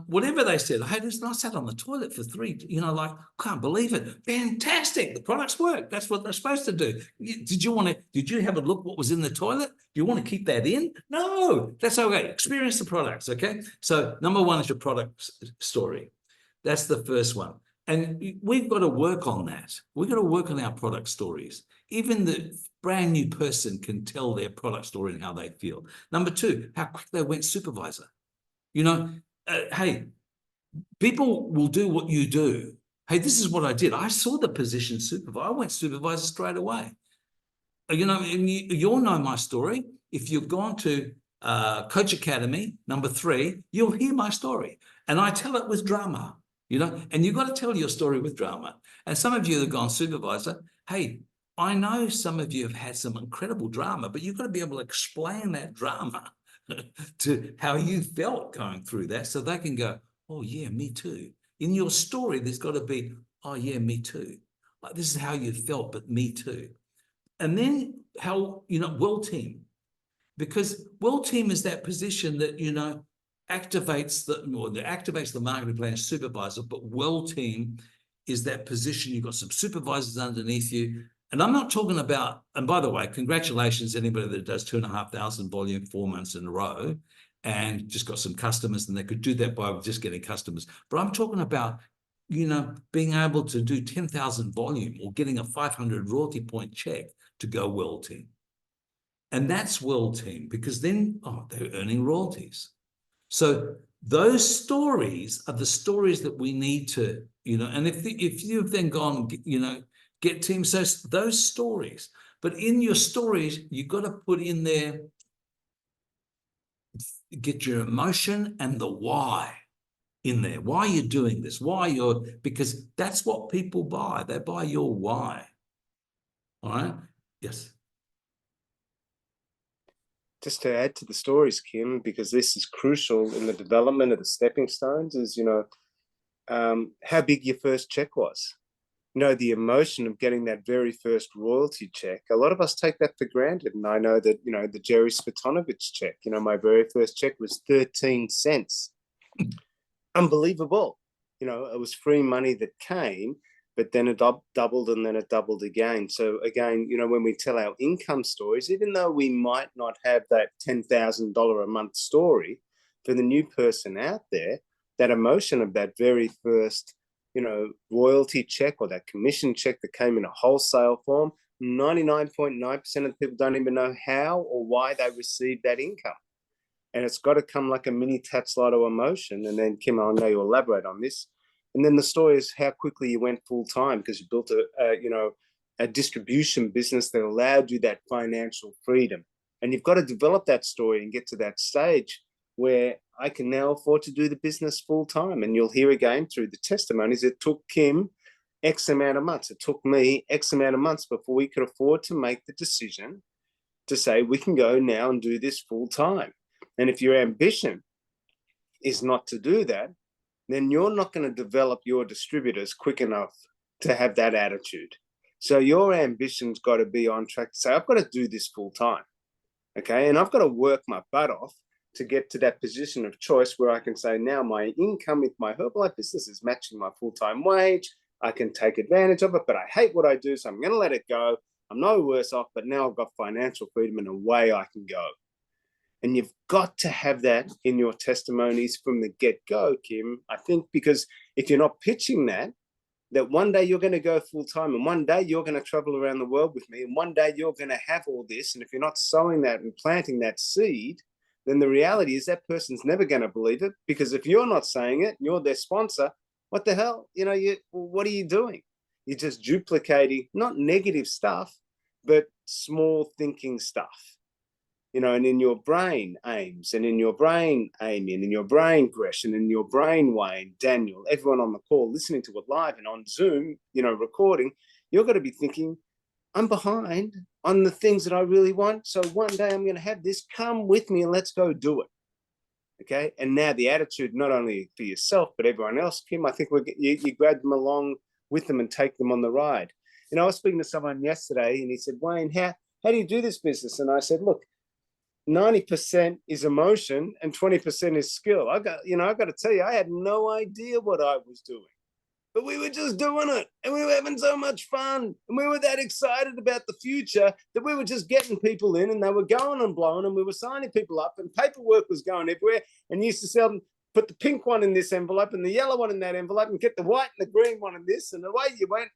Whatever they said, hey, I sat on the toilet for 3, you know, like, can't believe it. Fantastic, the products work. That's what they're supposed to do. Did you have a look what was in the toilet? Do you want to keep that in? No, that's okay. Experience the products, okay? So number 1 is your product story. That's the first one. And we've got to work on that. We've got to work on our product stories. Even the brand new person can tell their product story and how they feel. Number 2, how quick they went supervisor. You know, hey, people will do what you do. Hey, this is what I did. I saw the position supervisor. I went supervisor straight away. You know, and you all know my story. If you've gone to Coach Academy, number 3, you'll hear my story. And I tell it with drama, you know, and you've got to tell your story with drama. And some of you that have gone supervisor, hey, I know some of you have had some incredible drama, but you've got to be able to explain that drama to how you felt going through that, so they can go, oh yeah, me too. In your story, there's got to be, oh yeah, me too. Like, this is how you felt, but me too. And then how, well team, because well team is that position that, activates the marketing plan supervisor, but well team is that position. You've got some supervisors underneath you. And I'm not talking about, and by the way, congratulations, anybody that does 2,500 volume 4 months in a row and just got some customers, and they could do that by just getting customers. But I'm talking about, being able to do 10,000 volume or getting a 500 royalty point check to go well team. And that's well team, because then, they're earning royalties. So those stories are the stories that we need to, and if you've then gone, get teams, so those stories, but in your stories, you've got to put in there, get your emotion and the why in there. Why you're doing this, because that's what people buy. They buy your why. All right. Yes. Just to add to the stories, Kim, because this is crucial in the development of the stepping stones, is, how big your first check was. The emotion of getting that very first royalty check. A lot of us take that for granted. And I know that, the Jerry Spitanovich check, my very first check was 13 cents. Unbelievable. It was free money that came, but then it doubled, and then it doubled again. So again, when we tell our income stories, even though we might not have that $10,000 a month story, for the new person out there, that emotion of that very first, royalty check or that commission check that came in a wholesale form, 99.9% of people don't even know how or why they received that income. And it's got to come like a mini tax lotto emotion. And then, Kim, I know you elaborate on this. And then the story is how quickly you went full time, because you built a distribution business that allowed you that financial freedom. And you've got to develop that story and get to that stage where I can now afford to do the business full time. And you'll hear again through the testimonies, it took Kim X amount of months. It took me X amount of months before we could afford to make the decision to say we can go now and do this full time. And if your ambition is not to do that, then you're not going to develop your distributors quick enough to have that attitude. So your ambition's got to be on track to say, I've got to do this full time. Okay. And I've got to work my butt off to get to that position of choice where I can say, now my income with my Herbalife business is matching my full-time wage. I can take advantage of it, but I hate what I do, so I'm going to let it go. I'm no worse off, but now I've got financial freedom and away I can go. And you've got to have that in your testimonies from the get-go, Kim. I think because if you're not pitching that one day you're going to go full-time, and one day you're going to travel around the world with me, and one day you're going to have all this. And if you're not sowing that and planting that seed, then the reality is that person's never going to believe it, because if you're not saying it, you're their sponsor, what the hell? What are you doing? You're just duplicating, not negative stuff, but small thinking stuff. And in your brain, Ames, and in your brain, Amy, and in your brain, Gresh, and in your brain, Wayne, Daniel, everyone on the call listening to it live and on Zoom, recording, you're going to be thinking, I'm behind on the things that I really want. So one day I'm going to have this. Come with me and let's go do it. Okay. And now the attitude, not only for yourself, but everyone else, Kim, I think you grab them along with them and take them on the ride. I was speaking to someone yesterday and he said, Wayne, how do you do this business? And I said, look, 90% is emotion and 20% is skill. I got to tell you, I had no idea what I was doing. But we were just doing it, and we were having so much fun, and we were that excited about the future that we were just getting people in, and they were going and blowing, and we were signing people up, and paperwork was going everywhere, and used to sell them, put the pink one in this envelope and the yellow one in that envelope, and get the white and the green one in this, and away you went.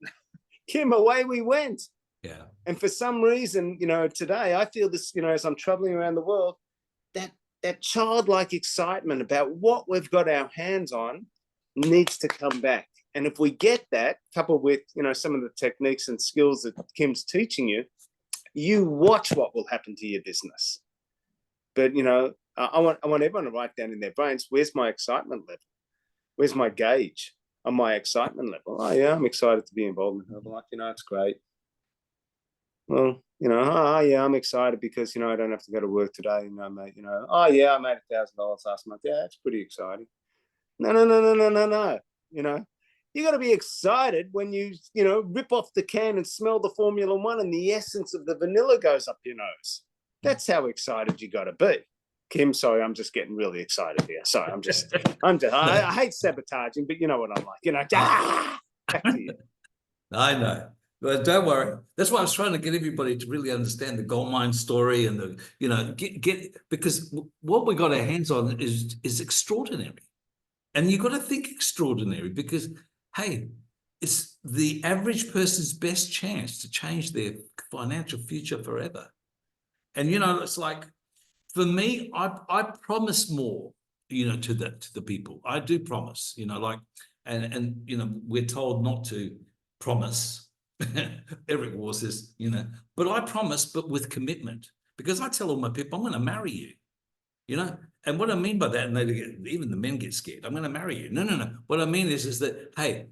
Kim, away we went. Yeah. And for some reason, today I feel this, as I'm traveling around the world, that childlike excitement about what we've got our hands on needs to come back. And if we get that, coupled with, some of the techniques and skills that Kim's teaching you, you watch what will happen to your business. But, I want everyone to write down in their brains, where's my excitement level? Where's my gauge on my excitement level? Oh, yeah, I'm excited to be involved in Herbalife. It's great. Well, oh, yeah, I'm excited because, I don't have to go to work today. Mate, oh, yeah, I made $1,000 last month. Yeah, that's pretty exciting. No, no, no, no, no, no, no. You know, you got to be excited when you know, rip off the can and smell the Formula One and the essence of the vanilla goes up your nose. That's how excited you got to be. Kim, sorry, I'm just getting really excited here. Sorry, I hate sabotaging, but you know what I'm like. You know, back to you. I know. But don't worry. That's why I was trying to get everybody to really understand the gold mine story and the, you know, get because what we got our hands on is extraordinary. And you've got to think extraordinary because, hey, it's the average person's best chance to change their financial future forever. And, you know, it's like, for me, I promise more, you know, to the people. I do promise, you know, like, and you know, we're told not to promise. Eric War says, you know, but I promise, but with commitment, because I tell all my people, I'm going to marry you, you know. And what I mean by that, and they get, even the men get scared. I'm going to marry you. No, no, no. What I mean is that, hey,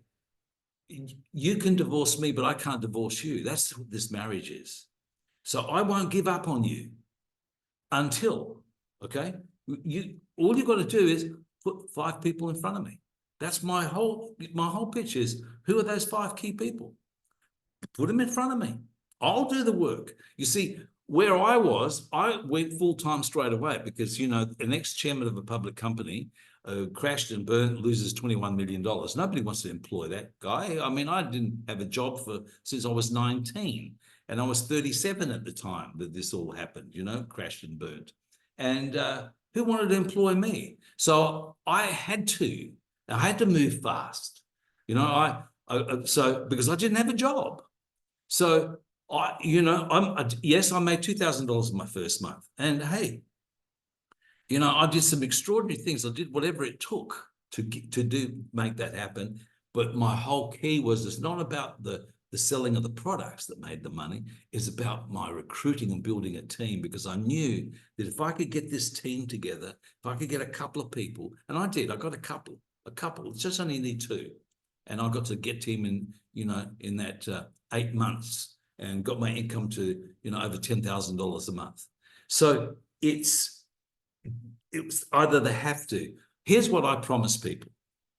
you can divorce me, but I can't divorce you. That's what this marriage is. So I won't give up on you until, okay, all you got to do is put 5 people in front of me. That's my whole pitch is, who are those 5 key people? Put them in front of me. I'll do the work. You see, where I went full-time straight away because, you know, an ex-chairman of a public company crashed and burned, loses $21 million. Nobody wants to employ that guy. I mean, I didn't have a job since I was 19, and I was 37 at the time that this all happened, you know, crashed and burned. And who wanted to employ me? So I had to move fast. You know, so because I didn't have a job. So you know, yes, I made $2,000 in my first month. And hey, you know, I did some extraordinary things. I did whatever it took to make that happen. But my whole key was, it's not about the selling of the products that made the money. It's about my recruiting and building a team, because I knew that if I could get this team together, if I could get a couple of people, and I did, I got a couple, just only need 2. And I got to get team in, you know, in that 8 months, and got my income to, you know, over $10,000 a month. So it was either they have to. Here's what I promise people.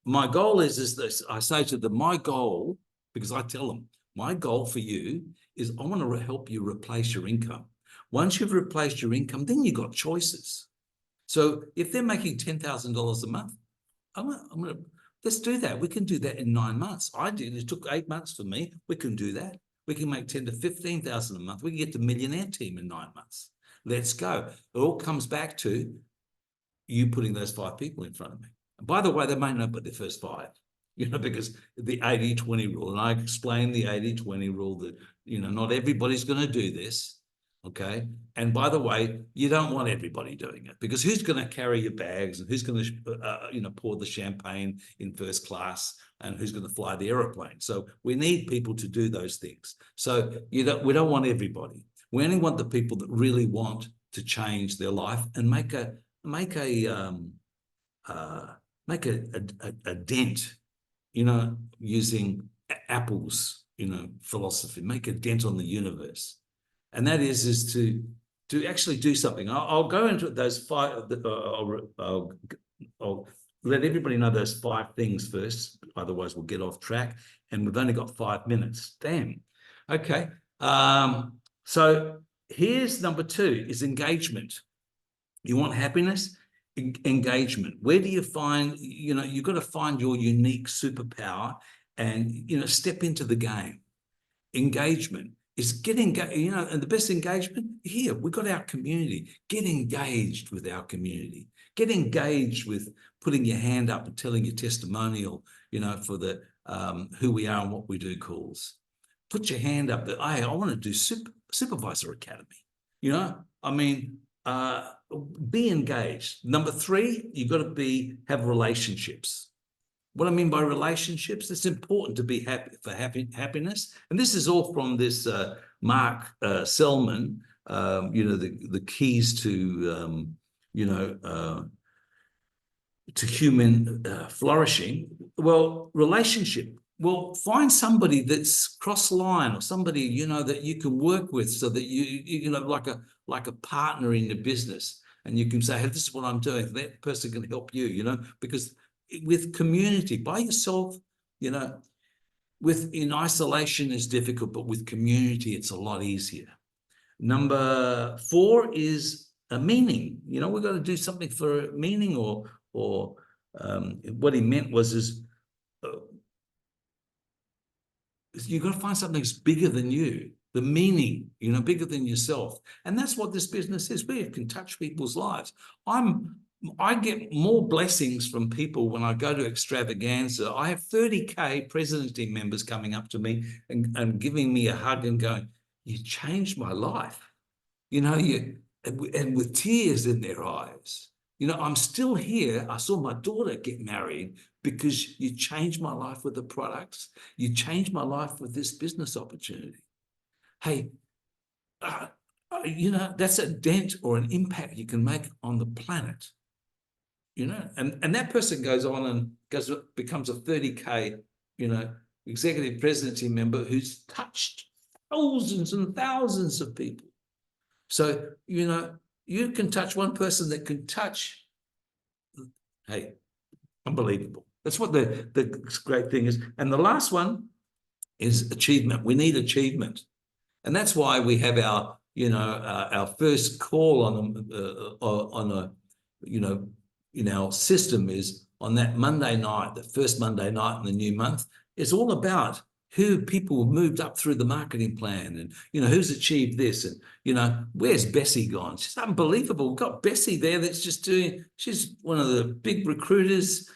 My goal is this. I say to them, my goal, because I tell them, my goal for you is I want to help you replace your income. Once you've replaced your income, then you've got choices. So if they're making $10,000 a month, I'm gonna let's do that. We can do that in 9 months. I did. It took 8 months for me. We can do that. We can make 10 to 15,000 a month. We can get the millionaire team in 9 months. Let's go. It all comes back to you putting those 5 people in front of me. And by the way, they may not be the first 5, you know, because the 80-20 rule. And I explained the 80-20 rule that, you know, not everybody's going to do this. Okay. And by the way, you don't want everybody doing it, because who's going to carry your bags, and who's going to, you know, pour the champagne in first class, and who's going to fly the aeroplane? So we need people to do those things. So we don't want everybody. We only want the people that really want to change their life and make a dent, you know, using Apple's, you know, philosophy, make a dent on the universe. And that is to actually do something. I'll go into those 5. I'll let everybody know those 5 things first. Otherwise, we'll get off track. And we've only got 5 minutes. Damn. Okay. So here's number 2 is engagement. You want happiness? Engagement. Where do you find, you know, you've got to find your unique superpower and, you know, step into the game. Engagement is getting, you know, and the best engagement here, we've got our community. Get engaged with our community. Get engaged with putting your hand up and telling your testimonial, you know, for the who we are and what we do calls. Put your hand up that, hey, I want to do Supervisor Academy. You know, I mean, be engaged. Number 3, you've got to have relationships. What I mean by relationships, it's important to be happy for happiness. And this is all from this Mark Selman, you know, the keys to, you know, to human flourishing. Well, relationship. Well, find somebody that's cross line, or somebody, you know, that you can work with, so that you know, like a partner in the business, and you can say, hey, this is what I'm doing. That person can help you, you know, because with community, by yourself, you know, in isolation is difficult, but with community, it's a lot easier. Number 4 is a meaning. You know, we've got to do something for a meaning, or what he meant was you've got to find something that's bigger than you, the meaning, you know, bigger than yourself. And that's what this business is. We can touch people's lives. I get more blessings from people when I go to extravaganza. I have 30K presidency members coming up to me and giving me a hug and going, "You changed my life." You know, and with tears in their eyes. You know, I'm still here. I saw my daughter get married because you changed my life with the products. You changed my life with this business opportunity. Hey, you know, that's a dent or an impact you can make on the planet. You know, and that person goes on and becomes a 30K, you know, executive presidency member who's touched thousands and thousands of people. So, you know, you can touch one person that can touch, hey, unbelievable. That's what the great thing is. And the last one is achievement. We need achievement. And that's why we have our, you know, our first call on a, you know, in our system is on that Monday night, the first Monday night in the new month. It's all about who people have moved up through the marketing plan, and, you know, who's achieved this, and, you know, where's Bessie gone? She's unbelievable. We've got Bessie there that's just she's one of the big recruiters.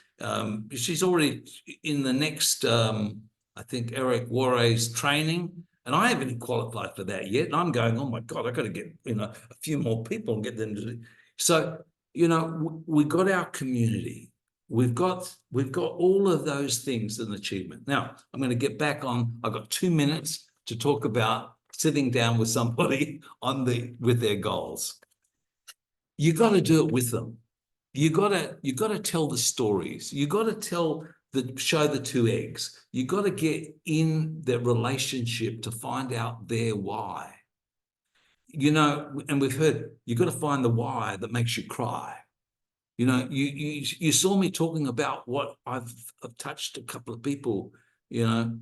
She's already in the next, I think, Eric Warre's training, and I haven't qualified for that yet. And I'm going, oh my God, I've got to get, you know, a few more people and get them to do. So, you know, we got our community. We've got all of those things as an achievement. Now, I'm going to get back on. I've got 2 minutes to talk about sitting down with somebody with their goals. You got to do it with them. You got to tell the stories. You got to show the 2 eggs. You got to get in their relationship to find out their why. You know, and we've heard you got to find the why that makes you cry. You know, you saw me talking about what I've touched a couple of people. You know,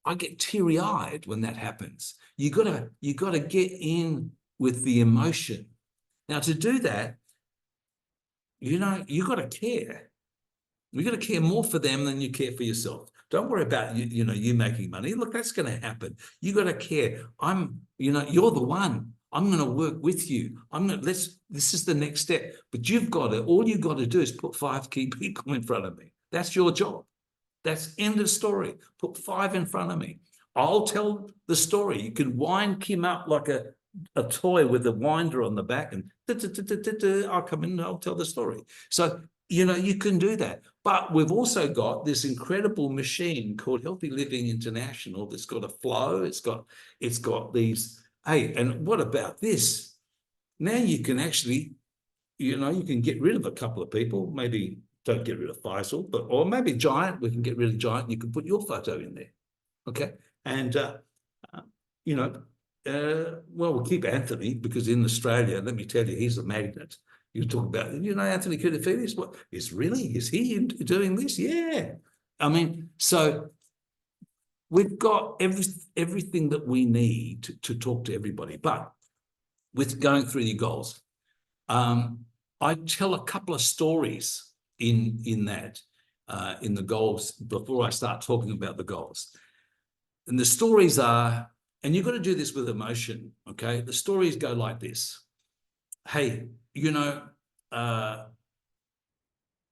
I get teary-eyed when that happens. You gotta get in with the emotion. Now, to do that, you know, you got to care. You got to care more for them than you care for yourself. Don't worry about you know, you making money. Look, that's going to happen. You got to care. You know, you're the one. I'm going to work with you. This is the next step. But all you got to do is put 5 key people in front of me. That's your job. That's end of story. Put 5 in front of me. I'll tell the story. You can wind Kim up like a toy with a winder on the back, and I'll come in and I'll tell the story. So, you know, you can do that. But we've also got this incredible machine called Healthy Living International that's got a flow. It's got these. Hey, and what about this? Now you can actually, you know, you can get rid of a couple of people. Maybe don't get rid of Faisal, or maybe Giant. We can get rid of Giant. You can put your photo in there, okay? And you know, well, we'll keep Anthony, because in Australia, let me tell you, he's a magnet. You talk about, you know, Anthony Koutafidis. What is he doing this? Yeah, I mean, so. We've got everything that we need to talk to everybody. But with going through your goals, I tell a couple of stories in the goals before I start talking about the goals. And the stories are, and you've got to do this with emotion, okay? The stories go like this. Hey, you know,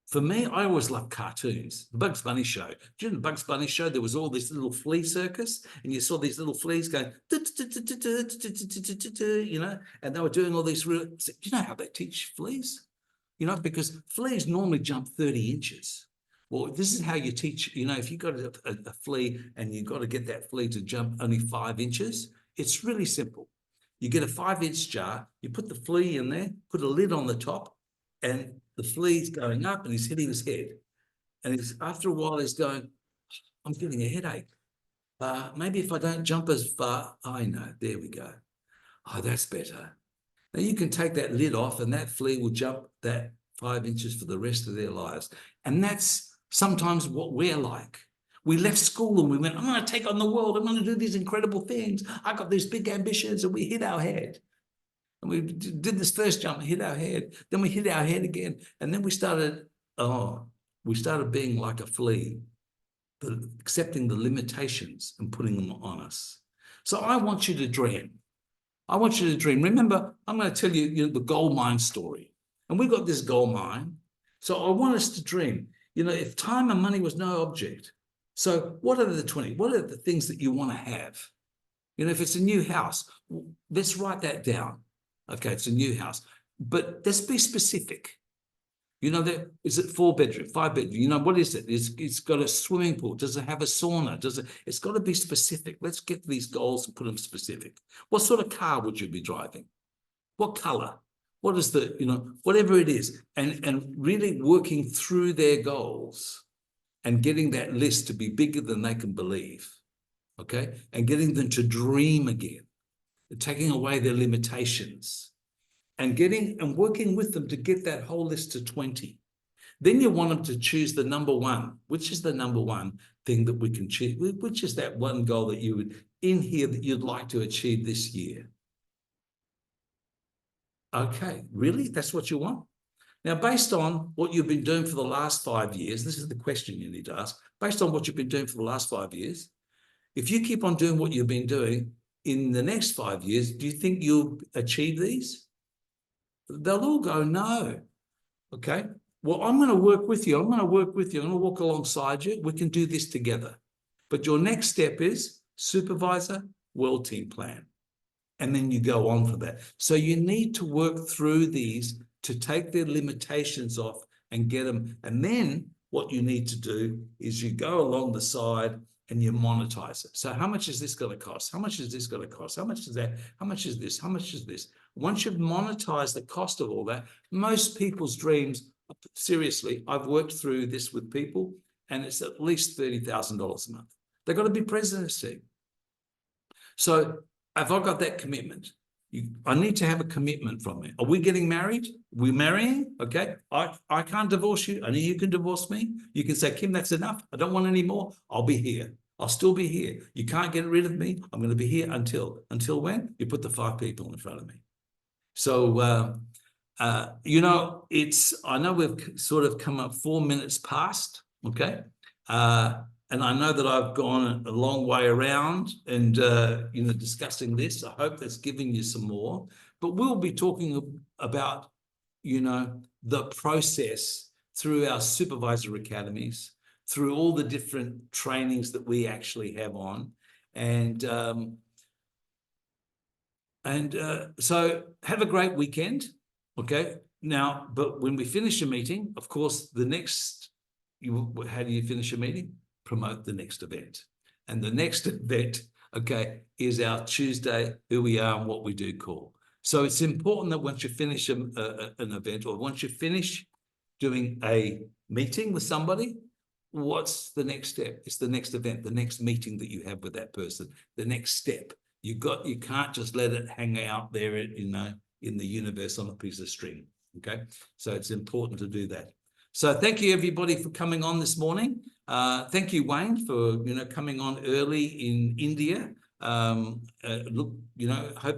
for me, I always loved cartoons. The Bugs Bunny show. During the Bugs Bunny show, there was all this little flea circus, and you saw these little fleas going, you know, and they were doing all these. Do you know how they teach fleas? You know, because fleas normally jump 30 inches. Well, this is how you teach, you know, if you've got a flea and you've got to get that flea to jump only 5 inches, it's really simple. You get a 5-inch jar, you put the flea in there, put a lid on the top, and the flea's going up and he's hitting his head. And after a while, he's going, I'm getting a headache. Maybe if I don't jump as far, I know, there we go. Oh, that's better. Now you can take that lid off and that flea will jump that 5 inches for the rest of their lives. And that's sometimes what we're like. We left school and we went, I'm going to take on the world. I'm going to do these incredible things. I got these big ambitions, and we hit our head. And we did this first jump and hit our head. Then we hit our head again. And then we started being like a flea, accepting the limitations and putting them on us. So I want you to dream. I want you to dream. Remember, I'm going to tell you, the gold mine story. And we got this gold mine. So I want us to dream. If time and money was no object, so what are the 20? What are the things that you want to have? If it's a new house, let's write that down. Okay, it's a new house. But let's be specific. Is it 4-bedroom, 5-bedroom? What is it? It's got a swimming pool. Does it have a sauna? It's got to be specific. Let's get these goals and put them specific. What sort of car would you be driving? What color? What is whatever it is, and really working through their goals and getting that list to be bigger than they can believe, okay? And getting them to dream again, taking away their limitations, and working with them to get that whole list to 20. Then you want them to choose the number one. Which is the number one thing that we can choose? Which is that one goal that you would, in here, that you'd like to achieve this year? Okay, really? That's what you want? Now, based on what you've been doing for the last 5 years, this is the question you need to ask. Based on what you've been doing for the last 5 years, if you keep on doing what you've been doing in the next 5 years, do you think you'll achieve these? They'll all go, no. Okay, well, I'm going to work with you. I'm going to work with you. I'm going to walk alongside you. We can do this together. But your next step is supervisor, world team plan. And then you go on for that. So you need to work through these to take their limitations off and get them. And then what you need to do is you go along the side and you monetize it. So how much is this going to cost? How much is this going to cost? How much is that? How much is this? How much is this? Once you've monetized the cost of all that, most people's dreams, seriously, I've worked through this with people, and it's at least $30,000 a month. They've got to be presidency. So if I've got that commitment, I need to have a commitment from me. Are we getting married? We're marrying? Okay. I can't divorce you. Only you can divorce me. You can say, Kim, that's enough. I don't want any more. I'll be here. I'll still be here. You can't get rid of me. I'm going to be here until when? You put the 5 people in front of me. So, I know we've sort of come up 4 minutes past, okay? And I know that I've gone a long way around and, discussing this. I hope that's giving you some more. But we'll be talking about, the process through our supervisor academies, through all the different trainings that we actually have on. So have a great weekend, okay? Now, but when we finish a meeting, of course, how do you finish a meeting? Promote the next event. And the next event, okay, is our Tuesday, who we are and what we do call. So it's important that once you finish an event, or once you finish doing a meeting with somebody, what's the next step? It's the next event, the next meeting that you have with that person, the next step. You can't just let it hang out there, in the universe on a piece of string. Okay, so it's important to do that. So thank you everybody for coming on this morning. Thank you, Wayne, for coming on early in India. Hope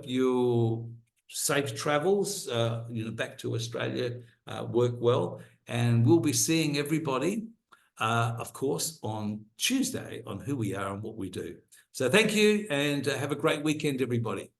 your safe travels back to Australia work well, and we'll be seeing everybody of course on Tuesday on who we are and what we do. So thank you, and have a great weekend, everybody.